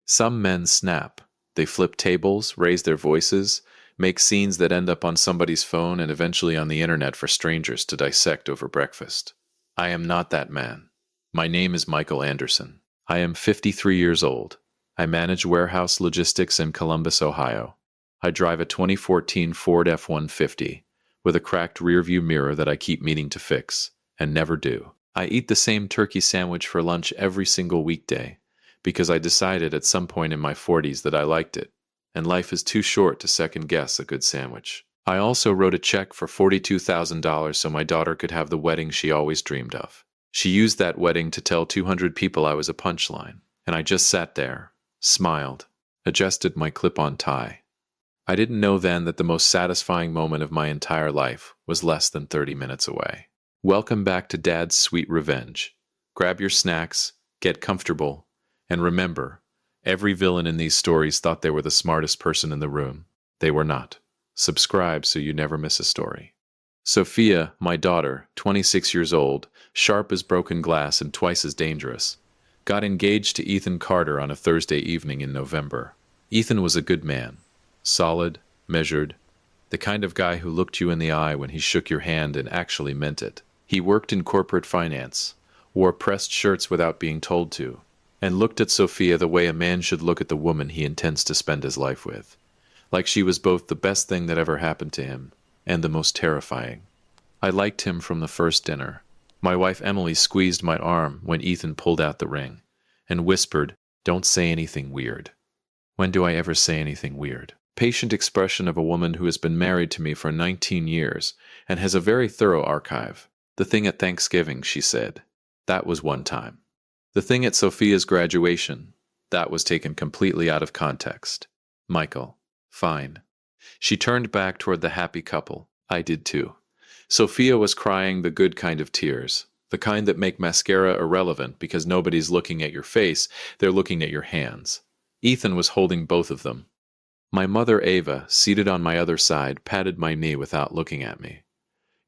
Some men snap. They flip tables, raise their voices, make scenes that end up on somebody's phone and eventually on the internet for strangers to dissect over breakfast. I am not that man. My name is Michael Anderson. I am 53 years old. I manage warehouse logistics in Columbus, Ohio. I drive a 2014 Ford F-150 with a cracked rearview mirror that I keep meaning to fix, and never do. I eat the same turkey sandwich for lunch every single weekday, because I decided at some point in my 40s that I liked it, and life is too short to second-guess a good sandwich. I also wrote a check for $42,000 so my daughter could have the wedding she always dreamed of. She used that wedding to tell 200 people I was a punchline, and I just sat there, smiled, adjusted my clip-on tie. I didn't know then that the most satisfying moment of my entire life was less than 30 minutes away. Welcome back to Dad's Sweet Revenge. Grab your snacks, get comfortable, and remember, every villain in these stories thought they were the smartest person in the room. They were not. Subscribe so you never miss a story. Sophia, my daughter, 26 years old, sharp as broken glass and twice as dangerous, got engaged to Ethan Carter on a Thursday evening in November. Ethan was a good man. Solid, measured, the kind of guy who looked you in the eye when he shook your hand and actually meant it. He worked in corporate finance, wore pressed shirts without being told to, and looked at Sophia the way a man should look at the woman he intends to spend his life with, like she was both the best thing that ever happened to him and the most terrifying. I liked him from the first dinner. My wife Emily squeezed my arm when Ethan pulled out the ring and whispered, "Don't say anything weird." When do I ever say anything weird? Patient expression of a woman who has been married to me for 19 years and has a very thorough archive. The thing at Thanksgiving, she said. That was one time. The thing at Sophia's graduation, that was taken completely out of context. Michael. Fine. She turned back toward the happy couple. I did too. Sophia was crying the good kind of tears, the kind that make mascara irrelevant because nobody's looking at your face, they're looking at your hands. Ethan was holding both of them. My mother, Ava, seated on my other side, patted my knee without looking at me.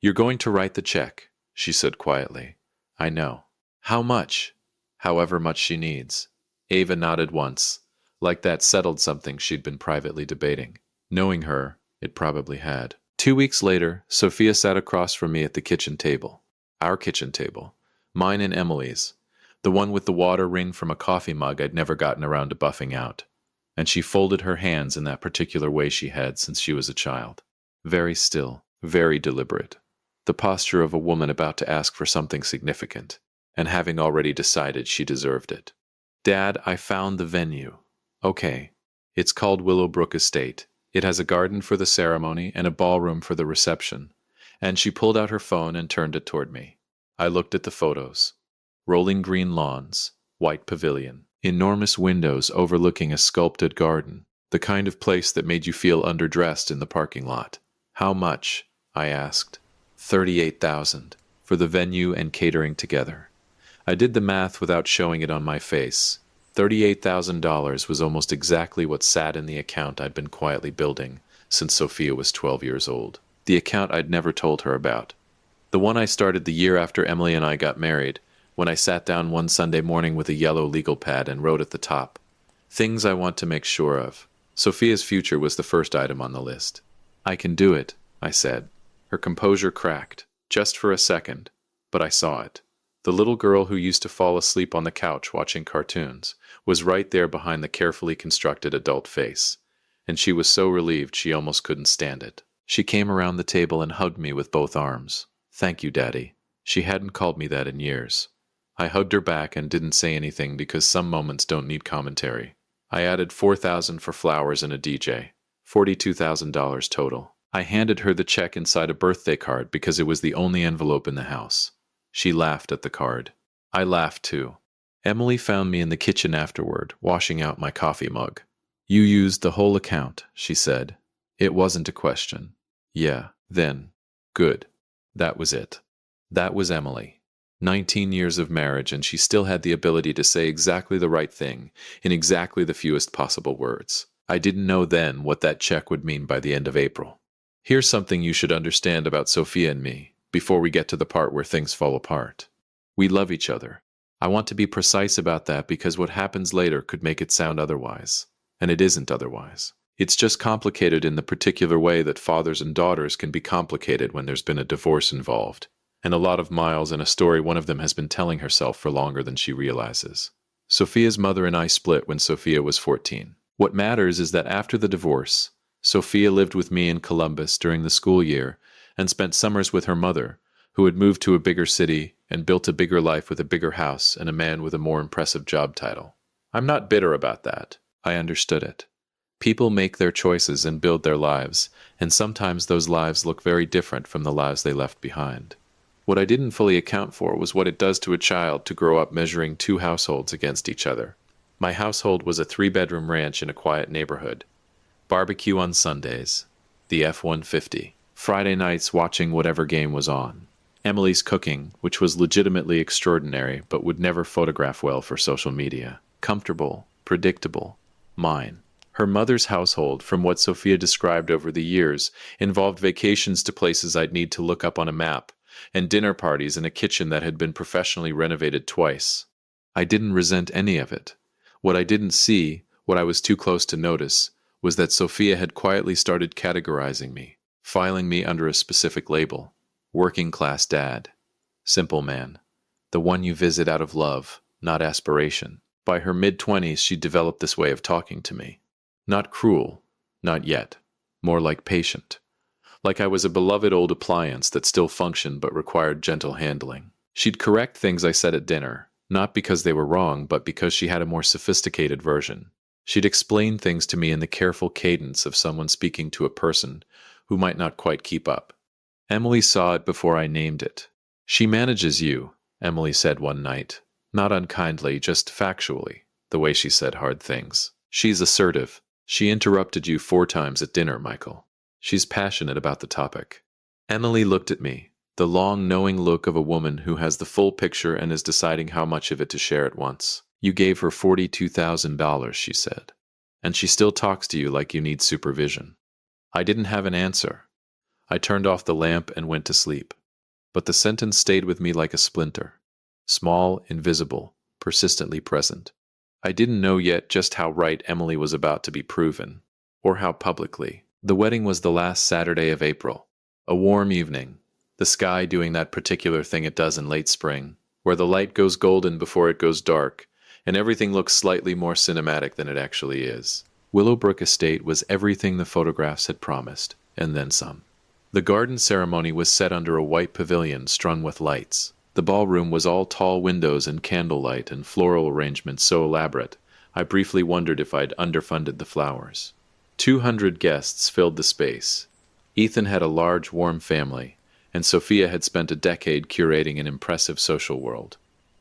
"You're going to write the check," she said quietly. "I know." "How much?" "However much she needs." Ava nodded once, like that settled something she'd been privately debating. Knowing her, it probably had. 2 weeks later, Sophia sat across from me at the kitchen table. Our kitchen table. Mine and Emily's. The one with the water ring from a coffee mug I'd never gotten around to buffing out. And she folded her hands in that particular way she had since she was a child. Very still, very deliberate. The posture of a woman about to ask for something significant, and having already decided she deserved it. "Dad, I found the venue." "Okay. It's called Willowbrook Estate. It has a garden for the ceremony and a ballroom for the reception." And she pulled out her phone and turned it toward me. I looked at the photos. Rolling green lawns, white pavilion, enormous windows overlooking a sculpted garden, the kind of place that made you feel underdressed in the parking lot. "How much?" I asked. $38,000 for the venue and catering together. I did the math without showing it on my face. $38,000 was almost exactly what sat in the account I'd been quietly building since Sophia was 12 years old. The account I'd never told her about. The one I started the year after Emily and I got married, when I sat down one Sunday morning with a yellow legal pad and wrote at the top, "Things I want to make sure of." Sophia's future was the first item on the list. "I can do it," I said. Her composure cracked, just for a second, but I saw it. The little girl who used to fall asleep on the couch watching cartoons was right there behind the carefully constructed adult face, and she was so relieved she almost couldn't stand it. She came around the table and hugged me with both arms. "Thank you, Daddy." She hadn't called me that in years. I hugged her back and didn't say anything because some moments don't need commentary. I added $4,000 for flowers and a DJ. $42,000 total. I handed her the check inside a birthday card because it was the only envelope in the house. She laughed at the card. I laughed too. Emily found me in the kitchen afterward, washing out my coffee mug. "You used the whole account," she said. It wasn't a question. Yeah, then. Good. That was it. That was Emily. 19 years of marriage, and she still had the ability to say exactly the right thing in exactly the fewest possible words. I didn't know then what that check would mean by the end of April. Here's something you should understand about Sophia and me, before we get to the part where things fall apart. We love each other. I want to be precise about that because what happens later could make it sound otherwise. And it isn't otherwise. It's just complicated in the particular way that fathers and daughters can be complicated when there's been a divorce involved. And a lot of miles in a story one of them has been telling herself for longer than she realizes. Sophia's mother and I split when Sophia was 14. What matters is that after the divorce, Sophia lived with me in Columbus during the school year and spent summers with her mother, who had moved to a bigger city and built a bigger life with a bigger house and a man with a more impressive job title. I'm not bitter about that. I understood it. People make their choices and build their lives, and sometimes those lives look very different from the lives they left behind. What I didn't fully account for was what it does to a child to grow up measuring two households against each other. My household was a 3-bedroom ranch in a quiet neighborhood. Barbecue on Sundays. The F-150. Friday nights watching whatever game was on. Emily's cooking, which was legitimately extraordinary but would never photograph well for social media. Comfortable. Predictable. Mine. Her mother's household, from what Sophia described over the years, involved vacations to places I'd need to look up on a map, and dinner parties in a kitchen that had been professionally renovated twice. I didn't resent any of it. What I didn't see, what I was too close to notice, was that Sophia had quietly started categorizing me, filing me under a specific label. Working class dad. Simple man. The one you visit out of love, not aspiration. By her mid-20s, she'd developed this way of talking to me. Not cruel, not yet. More like patient. Like I was a beloved old appliance that still functioned but required gentle handling. She'd correct things I said at dinner, not because they were wrong, but because she had a more sophisticated version. She'd explain things to me in the careful cadence of someone speaking to a person who might not quite keep up. Emily saw it before I named it. She manages you, Emily said one night. Not unkindly, just factually, the way she said hard things. She's assertive. She interrupted you 4 times at dinner, Michael. She's passionate about the topic. Emily looked at me, the long, knowing look of a woman who has the full picture and is deciding how much of it to share at once. You gave her $42,000, she said. And she still talks to you like you need supervision. I didn't have an answer. I turned off the lamp and went to sleep. But the sentence stayed with me like a splinter. Small, invisible, persistently present. I didn't know yet just how right Emily was about to be proven, or how publicly. The wedding was the last Saturday of April. A warm evening, the sky doing that particular thing it does in late spring, where the light goes golden before it goes dark, and everything looks slightly more cinematic than it actually is. Willowbrook Estate was everything the photographs had promised, and then some. The garden ceremony was set under a white pavilion strung with lights. The ballroom was all tall windows and candlelight and floral arrangements so elaborate, I briefly wondered if I'd underfunded the flowers. 200 guests filled the space. Ethan had a large, warm family, and Sophia had spent a decade curating an impressive social world.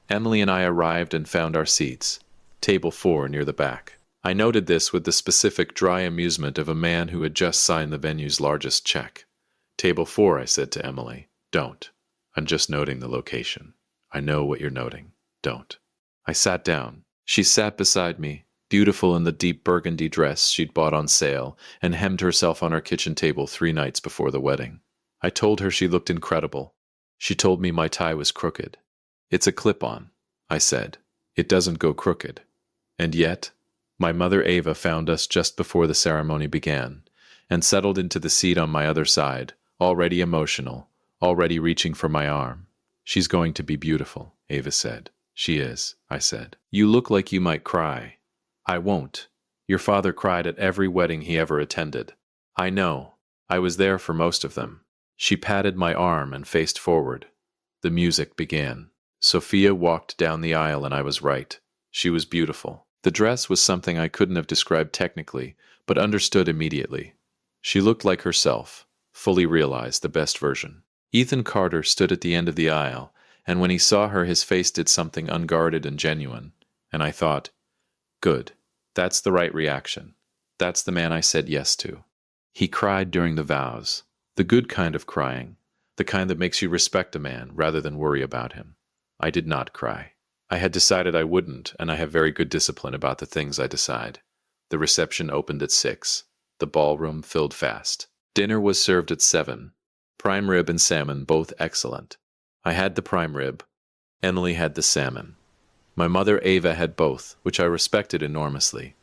Emily and I arrived and found our seats, table 4 near the back. I noted this with the specific dry amusement of a man who had just signed the venue's largest check. Table 4, I said to Emily. Don't. I'm just noting the location. I know what you're noting. Don't. I sat down. She sat beside me, beautiful in the deep burgundy dress she'd bought on sale, and hemmed herself on our kitchen table 3 nights before the wedding. I told her she looked incredible. She told me my tie was crooked. It's a clip-on, I said. It doesn't go crooked. And yet, my mother Ava found us just before the ceremony began, and settled into the seat on my other side, already emotional, already reaching for my arm. She's going to be beautiful, Ava said. She is, I said. You look like you might cry. I won't. Your father cried at every wedding he ever attended. I know. I was there for most of them. She patted my arm and faced forward. The music began. Sophia walked down the aisle and I was right. She was beautiful. The dress was something I couldn't have described technically, but understood immediately. She looked like herself, fully realized the best version. Ethan Carter stood at the end of the aisle, and when he saw her his face did something unguarded and genuine, and I thought, good, that's the right reaction. That's the man I said yes to. He cried during the vows, the good kind of crying, the kind that makes you respect a man rather than worry about him. I did not cry. I had decided I wouldn't, and I have very good discipline about the things I decide. The reception opened at 6. The ballroom filled fast. Dinner was served at 7. Prime rib and salmon, both excellent. I had the prime rib. Emily had the salmon. My mother Ava had both, which I respected enormously.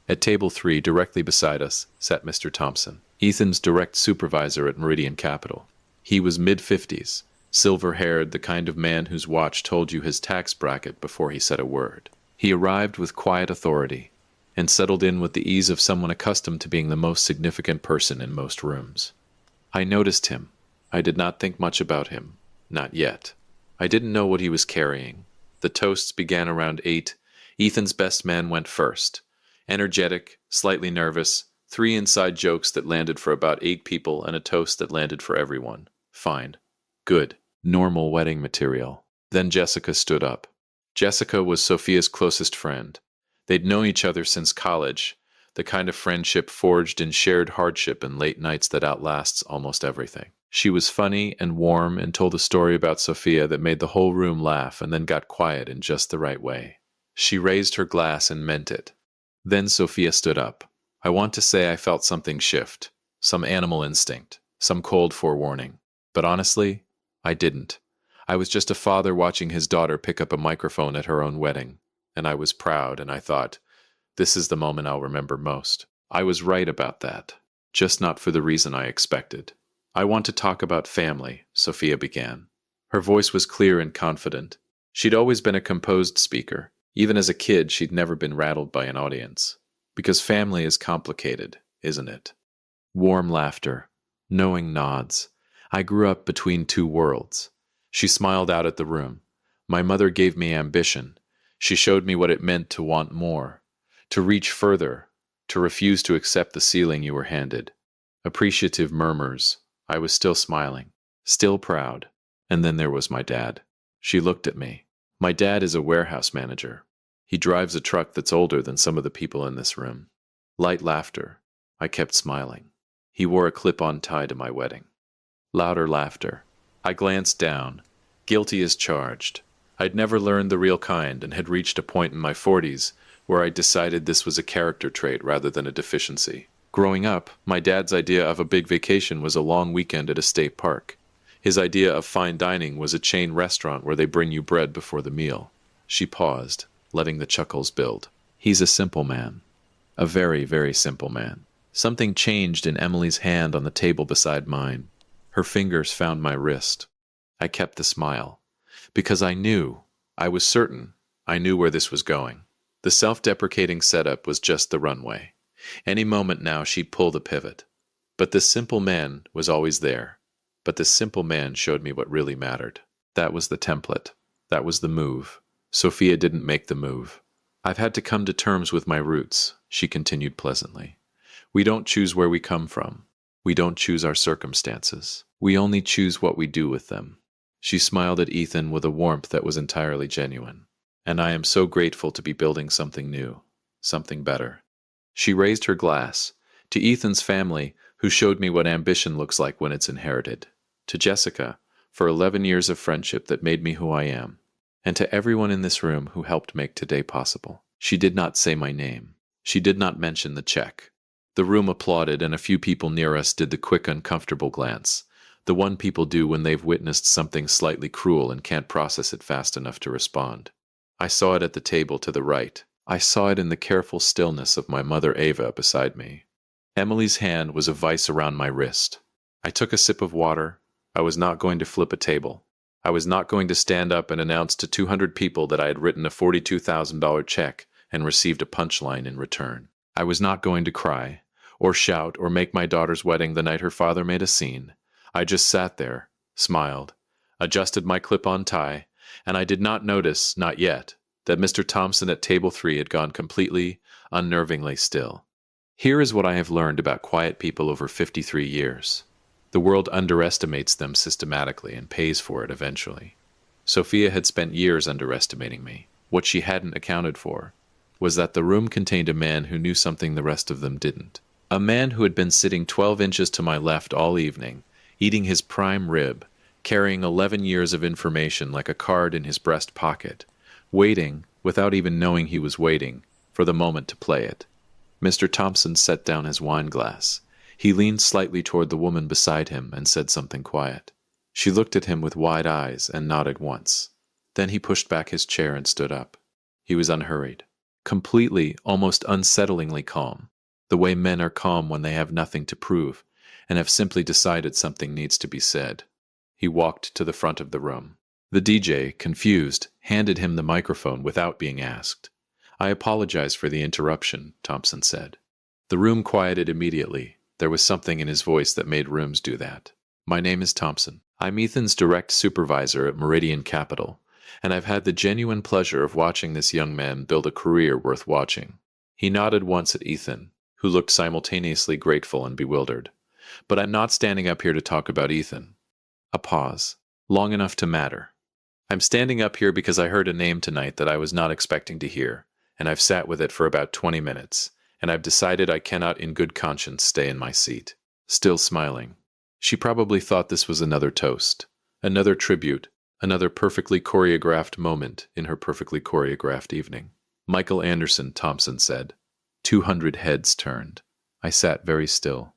At table 3, directly beside us, sat Mr. Thompson, Ethan's direct supervisor at Meridian Capital. He was mid-50s, silver-haired, the kind of man whose watch told you his tax bracket before he said a word. He arrived with quiet authority, and settled in with the ease of someone accustomed to being the most significant person in most rooms. I noticed him. I did not think much about him. Not yet. I didn't know what he was carrying. The toasts began around 8. Ethan's best man went first. Energetic, slightly nervous, 3 inside jokes that landed for about 8 people and a toast that landed for everyone. Fine. Good. Normal wedding material. Then Jessica stood up. Jessica was Sophia's closest friend. They'd known each other since college, the kind of friendship forged in shared hardship and late nights that outlasts almost everything. She was funny and warm and told a story about Sophia that made the whole room laugh and then got quiet in just the right way. She raised her glass and meant it. Then Sophia stood up. I want to say I felt something shift, some animal instinct, some cold forewarning. But honestly, I didn't. I was just a father watching his daughter pick up a microphone at her own wedding, and I was proud, and I thought, this is the moment I'll remember most. I was right about that, just not for the reason I expected. I want to talk about family, Sophia began. Her voice was clear and confident. She'd always been a composed speaker. Even as a kid, she'd never been rattled by an audience. Because family is complicated, isn't it? Warm laughter, knowing nods. I grew up between 2 worlds. She smiled out at the room. My mother gave me ambition. She showed me what it meant to want more, to reach further, to refuse to accept the ceiling you were handed. Appreciative murmurs. I was still smiling, still proud. And then there was my dad. She looked at me. My dad is a warehouse manager. He drives a truck that's older than some of the people in this room. Light laughter. I kept smiling. He wore a clip-on tie to my wedding. Louder laughter. I glanced down. Guilty as charged. I'd never learned the real kind and had reached a point in my 40s where I decided this was a character trait rather than a deficiency. Growing up, my dad's idea of a big vacation was a long weekend at a state park. His idea of fine dining was a chain restaurant where they bring you bread before the meal. She paused, letting the chuckles build. He's a simple man. A very, very simple man. Something changed in Emily's hand on the table beside mine. Her fingers found my wrist. I kept the smile. Because I was certain, I knew where this was going. The self-deprecating setup was just the runway. Any moment now she'd pull the pivot. But this simple man was always there. But this simple man showed me what really mattered. That was the template. That was the move. Sophia didn't make the move. I've had to come to terms with my roots, she continued pleasantly. We don't choose where we come from. We don't choose our circumstances. We only choose what we do with them. She smiled at Ethan with a warmth that was entirely genuine. And I am so grateful to be building something new, something better. She raised her glass. To Ethan's family, who showed me what ambition looks like when it's inherited. To Jessica, for 11 years of friendship that made me who I am. And to everyone in this room who helped make today possible. She did not say my name. She did not mention the check. The room applauded, and a few people near us did the quick, uncomfortable glance. The one people do when they've witnessed something slightly cruel and can't process it fast enough to respond. I saw it at the table to the right. I saw it in the careful stillness of my mother Ava beside me. Emily's hand was a vice around my wrist. I took a sip of water. I was not going to flip a table. I was not going to stand up and announce to 200 people that I had written a $42,000 check and received a punchline in return. I was not going to cry, or shout, or make my daughter's wedding the night her father made a scene. I just sat there, smiled, adjusted my clip-on tie, and I did not notice, not yet, that Mr. Thompson at table 3 had gone completely, unnervingly still. Here is what I have learned about quiet people over 53 years. The world underestimates them systematically and pays for it eventually. Sophia had spent years underestimating me. What she hadn't accounted for was that the room contained a man who knew something the rest of them didn't. A man who had been sitting 12 inches to my left all evening, eating his prime rib, carrying 11 years of information like a card in his breast pocket, waiting, without even knowing he was waiting, for the moment to play it. Mr. Thompson set down his wine glass. He leaned slightly toward the woman beside him and said something quiet. She looked at him with wide eyes and nodded once. Then he pushed back his chair and stood up. He was unhurried, completely, almost unsettlingly calm, the way men are calm when they have nothing to prove and have simply decided something needs to be said. He walked to the front of the room. The DJ, confused, handed him the microphone without being asked. "I apologize for the interruption," Thompson said. The room quieted immediately. There was something in his voice that made rooms do that. "My name is Thompson. I'm Ethan's direct supervisor at Meridian Capital, and I've had the genuine pleasure of watching this young man build a career worth watching." He nodded once at Ethan, who looked simultaneously grateful and bewildered. "But I'm not standing up here to talk about Ethan." A pause, long enough to matter. "I'm standing up here because I heard a name tonight that I was not expecting to hear, and I've sat with it for about 20 minutes, and I've decided I cannot in good conscience stay in my seat." Still smiling. She probably thought this was another toast, another tribute, another perfectly choreographed moment in her perfectly choreographed evening. "Michael Anderson," Thompson said. 200 heads turned. I sat very still.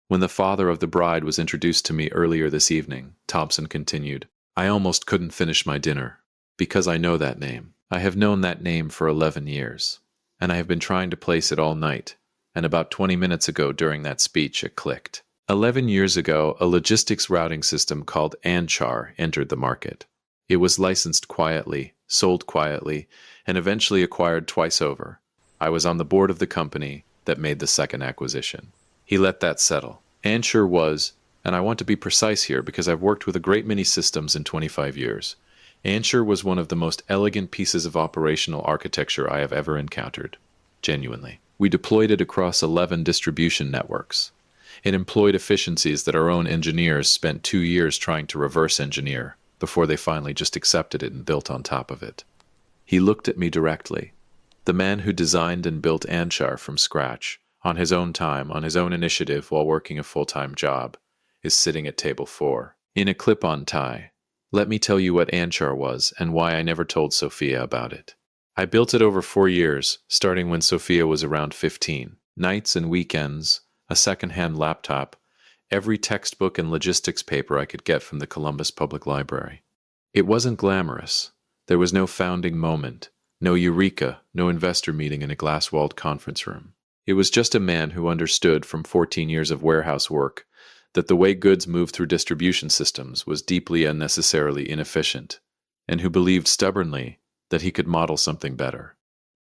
"When the father of the bride was introduced to me earlier this evening," Thompson continued, "I almost couldn't finish my dinner, because I know that name. I have known that name for 11 years, and I have been trying to place it all night, and about 20 minutes ago during that speech it clicked. 11 years ago, a logistics routing system called Anchar entered the market. It was licensed quietly, sold quietly, and eventually acquired twice over. I was on the board of the company that made the second acquisition." He let that settle. "Anchor was, and I want to be precise here because I've worked with a great many systems in 25 years. Anchor was one of the most elegant pieces of operational architecture I have ever encountered. Genuinely. We deployed it across 11 distribution networks. It employed efficiencies that our own engineers spent 2 years trying to reverse engineer before they finally just accepted it and built on top of it." He looked at me directly. The man who designed and built Anchar from scratch, on his own time, on his own initiative while working a full-time job, is sitting at table 4, in a clip-on tie. Let me tell you what Anchar was and why I never told Sophia about it. I built it over 4 years, starting when Sophia was around 15. Nights and weekends, a second-hand laptop, every textbook and logistics paper I could get from the Columbus Public Library. It wasn't glamorous. There was no founding moment, no eureka, no investor meeting in a glass-walled conference room. It was just a man who understood from 14 years of warehouse work that the way goods moved through distribution systems was deeply unnecessarily inefficient, and who believed stubbornly that he could model something better.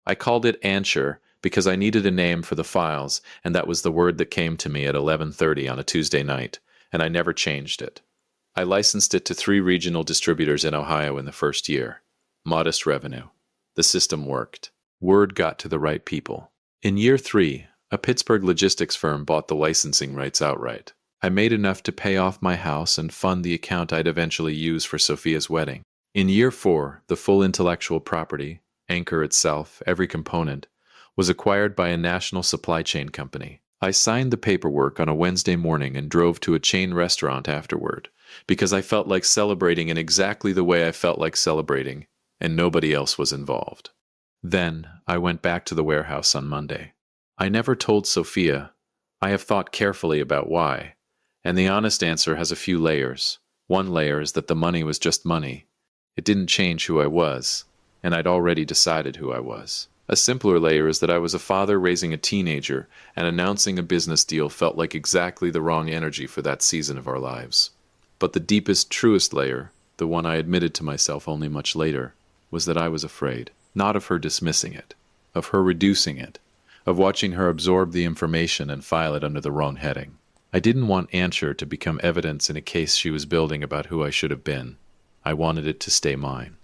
I called it Anchor because I needed a name for the files, and that was the word that came to me at 11:30 on a Tuesday night, and I never changed it. I licensed it to 3 regional distributors in Ohio in the first year. Modest revenue. The system worked. Word got to the right people. In year 3, a Pittsburgh logistics firm bought the licensing rights outright. I made enough to pay off my house and fund the account I'd eventually use for Sophia's wedding. In year 4, the full intellectual property, Anchor itself, every component, was acquired by a national supply chain company. I signed the paperwork on a Wednesday morning and drove to a chain restaurant afterward, because I felt like celebrating in exactly the way I felt like celebrating, and nobody else was involved. Then I went back to the warehouse on Monday. I never told Sophia. I have thought carefully about why, and the honest answer has a few layers. One layer is that the money was just money. It didn't change who I was, and I'd already decided who I was. A simpler layer is that I was a father raising a teenager, and announcing a business deal felt like exactly the wrong energy for that season of our lives. But the deepest, truest layer, the one I admitted to myself only much later, was that I was afraid. Not of her dismissing it, of her reducing it, of watching her absorb the information and file it under the wrong heading. I didn't want Anchor to become evidence in a case she was building about who I should have been. I wanted it to stay mine.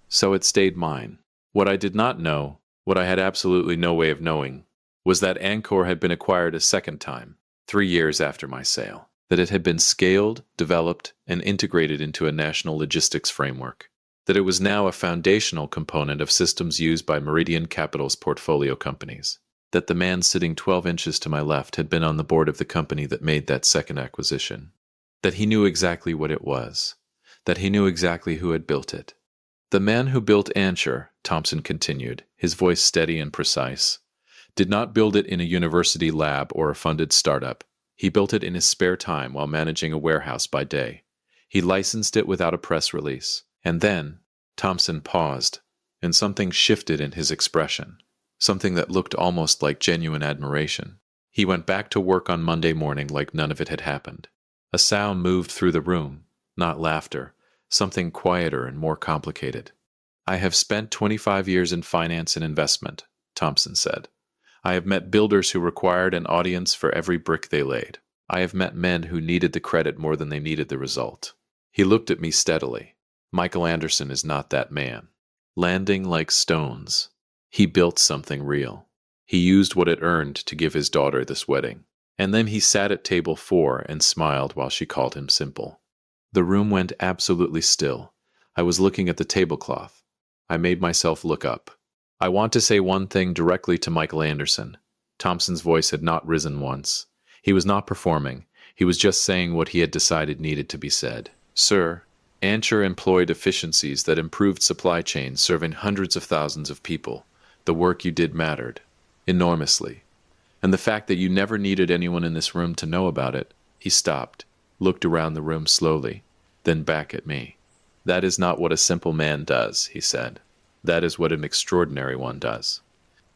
So it stayed mine. What I did not know, what I had absolutely no way of knowing, was that Anchor had been acquired a second time, 3 years after my sale. That it had been scaled, developed, and integrated into a national logistics framework. That it was now a foundational component of systems used by Meridian Capital's portfolio companies. That the man sitting 12 inches to my left had been on the board of the company that made that second acquisition. That he knew exactly what it was. That he knew exactly who had built it. The man who built Anchor, Thompson continued, his voice steady and precise, did not build it in a university lab or a funded startup. He built it in his spare time while managing a warehouse by day. He licensed it without a press release. And then, Thompson paused, and something shifted in his expression, something that looked almost like genuine admiration. He went back to work on Monday morning like none of it had happened. A sound moved through the room, not laughter, something quieter and more complicated. "I have spent 25 years in finance and investment," Thompson said. "I have met builders who required an audience for every brick they laid. I have met men who needed the credit more than they needed the result." He looked at me steadily. "Michael Anderson is not that man." Landing like stones. He built something real. He used what it earned to give his daughter this wedding. And then he sat at table 4 and smiled while she called him simple. The room went absolutely still. I was looking at the tablecloth. I made myself look up. "I want to say one thing directly to Michael Anderson." Thompson's voice had not risen once. He was not performing. He was just saying what he had decided needed to be said. "Sir, Ancher employed efficiencies that improved supply chains serving hundreds of thousands of people. The work you did mattered. Enormously. And the fact that you never needed anyone in this room to know about it." He stopped, looked around the room slowly, then back at me. "That is not what a simple man does," he said. "That is what an extraordinary one does."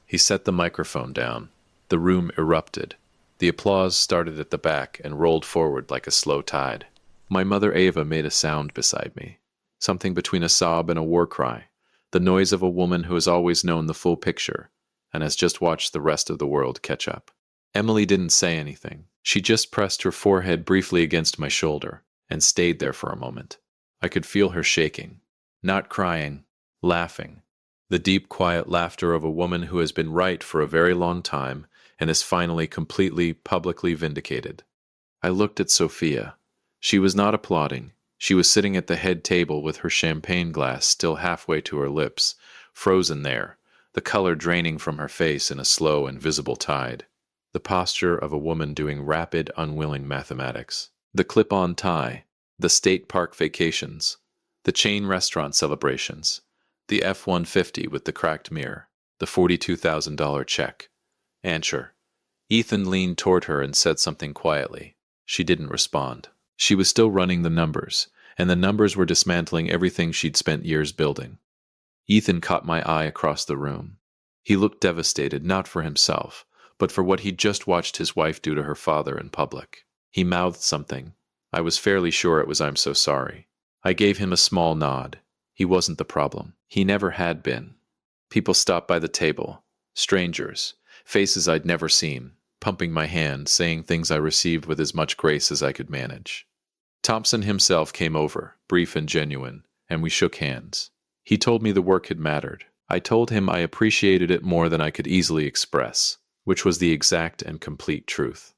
He set the microphone down. The room erupted. The applause started at the back and rolled forward like a slow tide. My mother Ava made a sound beside me, something between a sob and a war cry, the noise of a woman who has always known the full picture and has just watched the rest of the world catch up. Emily didn't say anything. She just pressed her forehead briefly against my shoulder and stayed there for a moment. I could feel her shaking, not crying, laughing, the deep, quiet laughter of a woman who has been right for a very long time and is finally completely, publicly vindicated. I looked at Sophia. She was not applauding. She was sitting at the head table with her champagne glass still halfway to her lips, frozen there, the color draining from her face in a slow and visible tide. The posture of a woman doing rapid, unwilling mathematics. The clip-on tie, the state park vacations, the chain restaurant celebrations, the F-150 with the cracked mirror, the $42,000 check. Ancher. Ethan leaned toward her and said something quietly. She didn't respond. She was still running the numbers, and the numbers were dismantling everything she'd spent years building. Ethan caught my eye across the room. He looked devastated, not for himself, but for what he'd just watched his wife do to her father in public. He mouthed something. I was fairly sure it was "I'm so sorry." I gave him a small nod. He wasn't the problem. He never had been. People stopped by the table. Strangers. Faces I'd never seen. Pumping my hand, saying things I received with as much grace as I could manage. Thompson himself came over, brief and genuine, and we shook hands. He told me the work had mattered. I told him I appreciated it more than I could easily express, which was the exact and complete truth.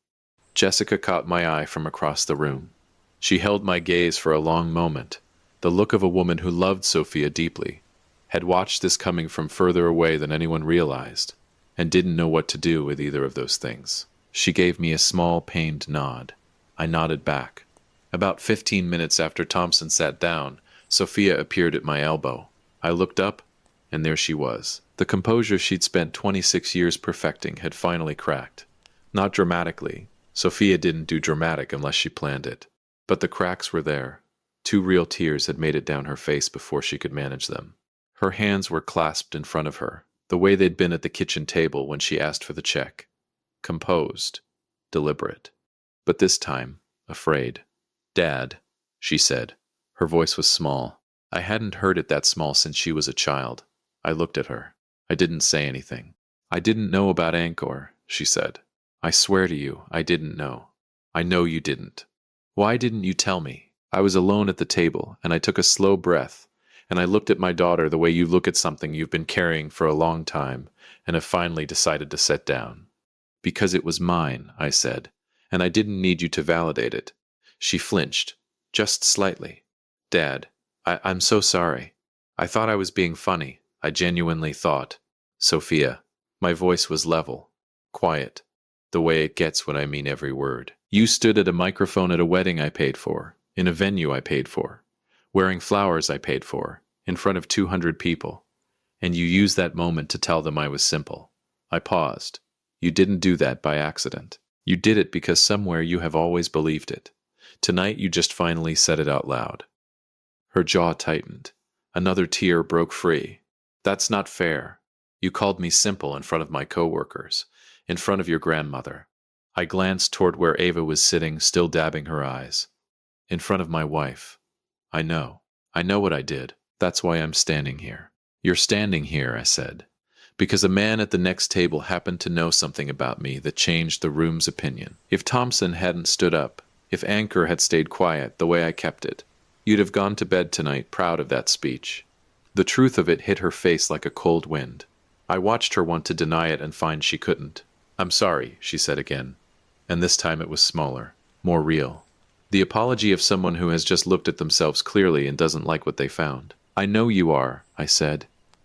Jessica caught my eye from across the room. She held my gaze for a long moment, the look of a woman who loved Sophia deeply, had watched this coming from further away than anyone realized, and didn't know what to do with either of those things. She gave me a small, pained nod. I nodded back. About 15 minutes after Thompson sat down, Sophia appeared at my elbow. I looked up, and there she was. The composure she'd spent 26 years perfecting had finally cracked. Not dramatically. Sophia didn't do dramatic unless she planned it. But the cracks were there. 2 real tears had made it down her face before she could manage them. Her hands were clasped in front of her, the way they'd been at the kitchen table when she asked for the check. Composed. Deliberate. But this time, afraid. "Dad," she said. Her voice was small. I hadn't heard it that small since she was a child. I looked at her. I didn't say anything. "I didn't know about Angkor," she said. "I swear to you, I didn't know. I know you didn't. Why didn't you tell me?" I was alone at the table, and I took a slow breath, and I looked at my daughter the way you look at something you've been carrying for a long time and have finally decided to set down. "Because it was mine," I said, "and I didn't need you to validate it." She flinched, just slightly. "Dad, I'm so sorry. I thought I was being funny. I genuinely thought." "Sophia." My voice was level, quiet, the way it gets when I mean every word. "You stood at a microphone at a wedding I paid for, in a venue I paid for, wearing flowers I paid for, in front of 200 people, and you used that moment to tell them I was simple." I paused. "You didn't do that by accident. You did it because somewhere you have always believed it. Tonight you just finally said it out loud." Her jaw tightened. Another tear broke free. That's not fair. You called me simple in front of my coworkers, in front of your grandmother. I glanced toward where Ava was sitting, still dabbing her eyes. In front of my wife. I know. I know what I did. That's why I'm standing here. You're standing here, I said, because a man at the next table happened to know something about me that changed the room's opinion. If Thompson hadn't stood up, if Anchor had stayed quiet the way I kept it, you'd have gone to bed tonight proud of that speech. The truth of it hit her face like a cold wind. I watched her want to deny it and find she couldn't. I'm sorry, she said again. And this time it was smaller, more real. The apology of someone who has just looked at themselves clearly and doesn't like what they found. I know you are, I said.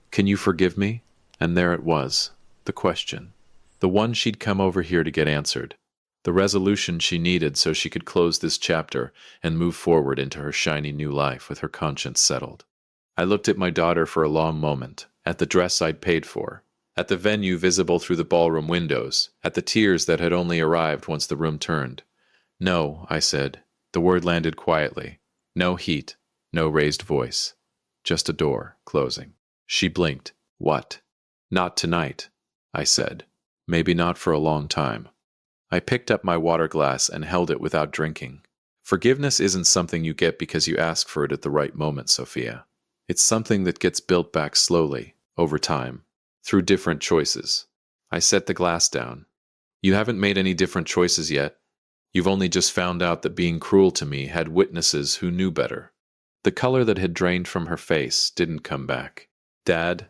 Can you forgive me? And there it was, the question. The one she'd come over here to get answered. The resolution she needed so she could close this chapter and move forward into her shiny new life with her conscience settled. I looked at my daughter for a long moment, at the dress I'd paid for, at the venue visible through the ballroom windows, at the tears that had only arrived once the room turned. No, I said. The word landed quietly. No heat, no raised voice. Just a door, closing. She blinked. What? Not tonight, I said. Maybe not for a long time. I picked up my water glass and held it without drinking. Forgiveness isn't something you get because you ask for it at the right moment, Sophia. It's something that gets built back slowly, over time, through different choices. I set the glass down. You haven't made any different choices yet. You've only just found out that being cruel to me had witnesses who knew better. The color that had drained from her face didn't come back. Dad,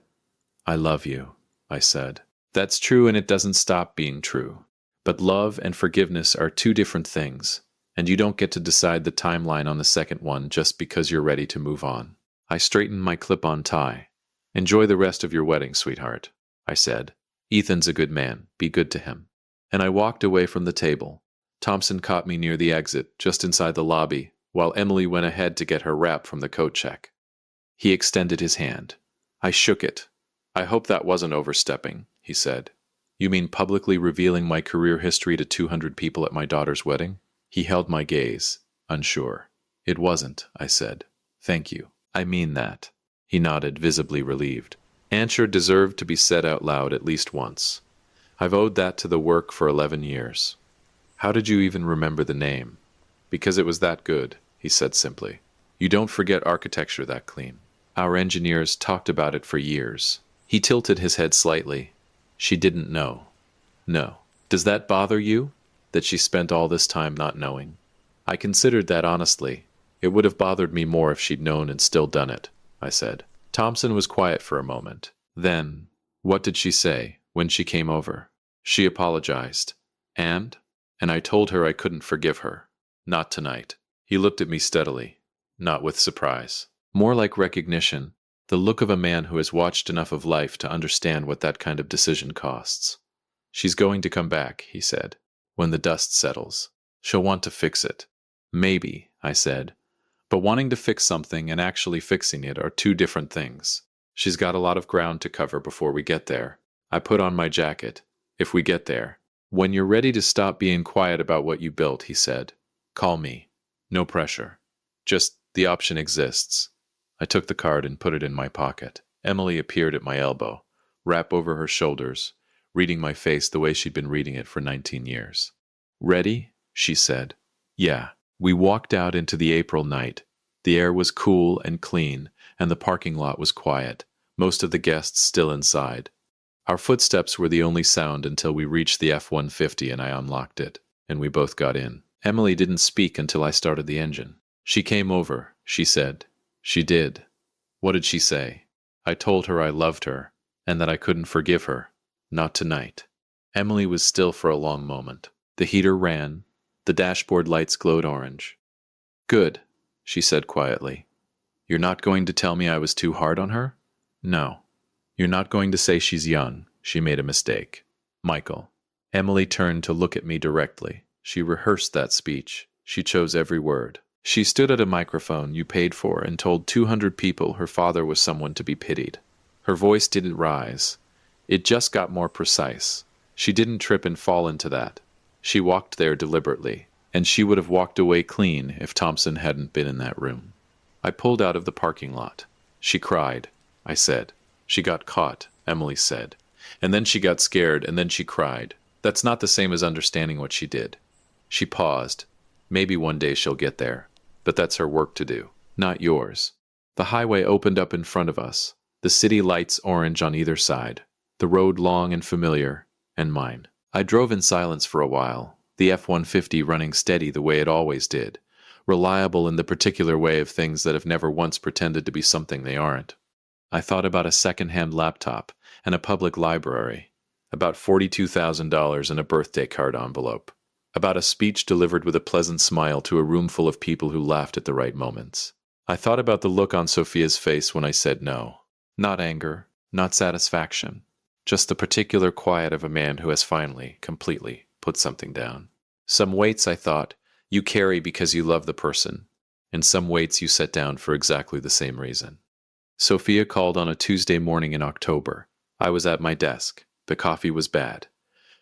I love you, I said. That's true, and it doesn't stop being true. But love and forgiveness are two different things, and you don't get to decide the timeline on the second one just because you're ready to move on. I straightened my clip-on tie. Enjoy the rest of your wedding, sweetheart, I said. Ethan's a good man. Be good to him. And I walked away from the table. Thompson caught me near the exit, just inside the lobby, while Emily went ahead to get her wrap from the coat check. He extended his hand. I shook it. I hope that wasn't overstepping, he said. You mean publicly revealing my career history to 200 people at my daughter's wedding? He held my gaze, unsure. It wasn't, I said. Thank you. I mean that. He nodded, visibly relieved. Answer deserved to be said out loud at least once. I've owed that to the work for 11 years. How did you even remember the name? Because it was that good, he said simply. You don't forget architecture that clean. Our engineers talked about it for years. He tilted his head slightly. She didn't know. No. Does that bother you? That she spent all this time not knowing? I considered that honestly. It would have bothered me more if she'd known and still done it, I said. Thompson was quiet for a moment. Then, what did she say when she came over? She apologized. And I told her I couldn't forgive her. Not tonight. He looked at me steadily, not with surprise. More like recognition, the look of a man who has watched enough of life to understand what that kind of decision costs. She's going to come back, he said, when the dust settles. She'll want to fix it. Maybe, I said. But wanting to fix something and actually fixing it are two different things. She's got a lot of ground to cover before we get there. I put on my jacket. If we get there. When you're ready to stop being quiet about what you built, he said, call me. No pressure. Just the option exists. I took the card and put it in my pocket. Emily appeared at my elbow, wrap over her shoulders, reading my face the way she'd been reading it for 19 years. Ready? She said. Yeah. We walked out into the April night. The air was cool and clean, and the parking lot was quiet, most of the guests still inside. Our footsteps were the only sound until we reached the F-150 and I unlocked it, and we both got in. Emily didn't speak until I started the engine. She came over, she said. She did. What did she say? I told her I loved her, and that I couldn't forgive her. Not tonight. Emily was still for a long moment. The heater ran. The dashboard lights glowed orange. Good, she said quietly. You're not going to tell me I was too hard on her? No. You're not going to say she's young. She made a mistake. Michael. Emily turned to look at me directly. She rehearsed that speech. She chose every word. She stood at a microphone you paid for and told 200 people her father was someone to be pitied. Her voice didn't rise. It just got more precise. She didn't trip and fall into that. She walked there deliberately, and she would have walked away clean if Thompson hadn't been in that room. I pulled out of the parking lot. She cried. I said. She got caught, Emily said. And then she got scared, and then she cried. That's not the same as understanding what she did. She paused. Maybe one day she'll get there. But that's her work to do, not yours. The highway opened up in front of us, the city lights orange on either side, the road long and familiar, and mine. I drove in silence for a while, the F-150 running steady the way it always did, reliable in the particular way of things that have never once pretended to be something they aren't. I thought about a second-hand laptop and a public library, about $42,000 in a birthday card envelope, about a speech delivered with a pleasant smile to a room full of people who laughed at the right moments. I thought about the look on Sophia's face when I said no. Not anger, not satisfaction, just the particular quiet of a man who has finally, completely, put something down. Some weights, I thought, you carry because you love the person, and some weights you set down for exactly the same reason. Sophia called on a Tuesday morning in October. I was at my desk. The coffee was bad.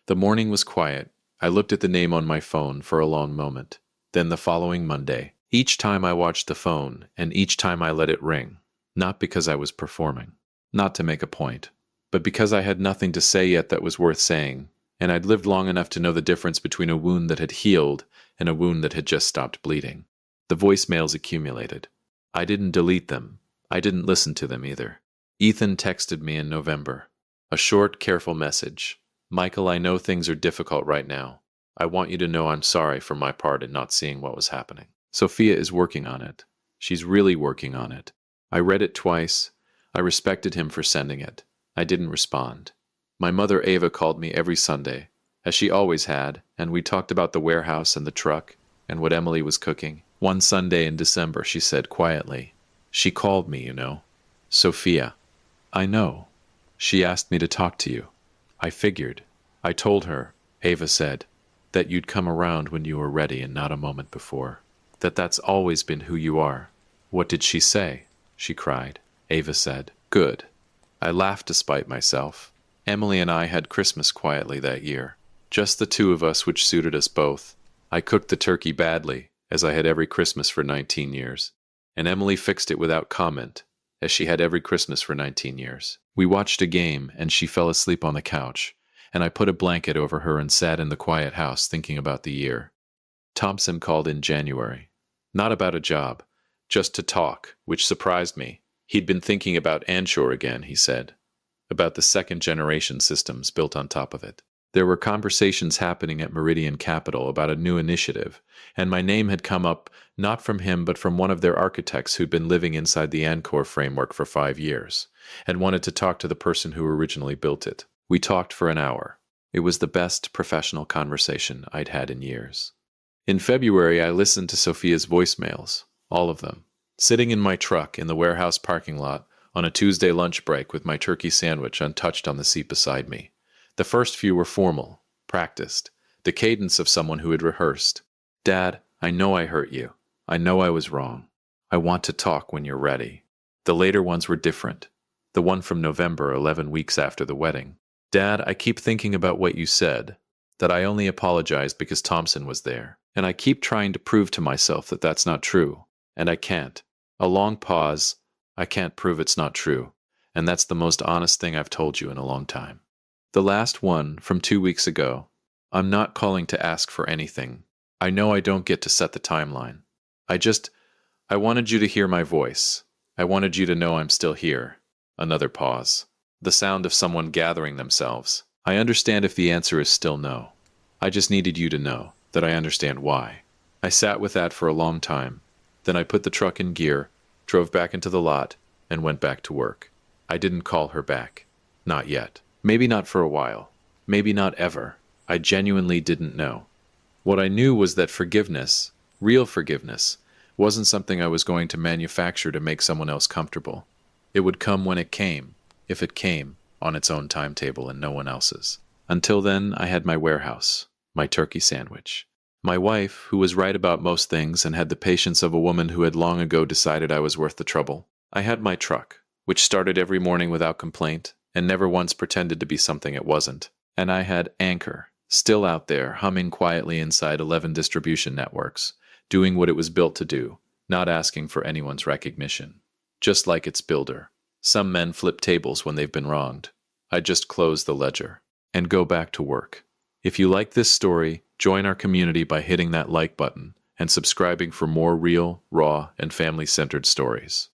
The morning was quiet. I looked at the name on my phone for a long moment. Then the following Monday. Each time I watched the phone, and each time I let it ring. Not because I was performing. Not to make a point. But because I had nothing to say yet that was worth saying, and I'd lived long enough to know the difference between a wound that had healed and a wound that had just stopped bleeding. The voicemails accumulated. I didn't delete them. I didn't listen to them either. Ethan texted me in November. A short, careful message. Michael, I know things are difficult right now. I want you to know I'm sorry for my part in not seeing what was happening. Sophia is working on it. She's really working on it. I read it twice. I respected him for sending it. I didn't respond. My mother Ava called me every Sunday, as she always had, and we talked about the warehouse and the truck and what Emily was cooking. One Sunday in December, she said quietly, "She called me, you know." "Sophia." "I know. She asked me to talk to you." "I figured." "I told her," Ava said, "that you'd come around when you were ready and not a moment before. That's always been who you are." "What did she say?" she cried. Ava said, "Good." I laughed despite myself. Emily and I had Christmas quietly that year. Just the two of us, which suited us both. I cooked the turkey badly, as I had every Christmas for 19 years. And Emily fixed it without comment, as she had every Christmas for 19 years. We watched a game, and she fell asleep on the couch, and I put a blanket over her and sat in the quiet house thinking about the year. Thompson called in January. Not about a job, just to talk, which surprised me. He'd been thinking about Anshore again, he said. About the second-generation systems built on top of it. There were conversations happening at Meridian Capital about a new initiative, and my name had come up not from him but from one of their architects who'd been living inside the Ancor framework for 5 years, and wanted to talk to the person who originally built it. We talked for an hour. It was the best professional conversation I'd had in years. In February, I listened to Sophia's voicemails, all of them, sitting in my truck in the warehouse parking lot on a Tuesday lunch break with my turkey sandwich untouched on the seat beside me. The first few were formal, practiced, the cadence of someone who had rehearsed. "Dad, I know I hurt you. I know I was wrong. I want to talk when you're ready." The later ones were different. The one from November, 11 weeks after the wedding. "Dad, I keep thinking about what you said, that I only apologized because Thompson was there. And I keep trying to prove to myself that that's not true. And I can't." A long pause. "I can't prove it's not true. And that's the most honest thing I've told you in a long time." The last one, from 2 weeks ago. "I'm not calling to ask for anything. I know I don't get to set the timeline. I wanted you to hear my voice. I wanted you to know I'm still here." Another pause. The sound of someone gathering themselves. "I understand if the answer is still no. I just needed you to know that I understand why." I sat with that for a long time. Then I put the truck in gear, drove back into the lot, and went back to work. I didn't call her back. Not yet. Maybe not for a while. Maybe not ever. I genuinely didn't know. What I knew was that forgiveness, real forgiveness, wasn't something I was going to manufacture to make someone else comfortable. It would come when it came, if it came, on its own timetable and no one else's. Until then, I had my warehouse, my turkey sandwich. My wife, who was right about most things and had the patience of a woman who had long ago decided I was worth the trouble. I had my truck, which started every morning without complaint, and never once pretended to be something it wasn't. And I had Anchor, still out there, humming quietly inside 11 distribution networks, doing what it was built to do, not asking for anyone's recognition. Just like its builder. Some men flip tables when they've been wronged. I just close the ledger and go back to work. If you like this story, join our community by hitting that like button and subscribing for more real, raw, and family-centered stories.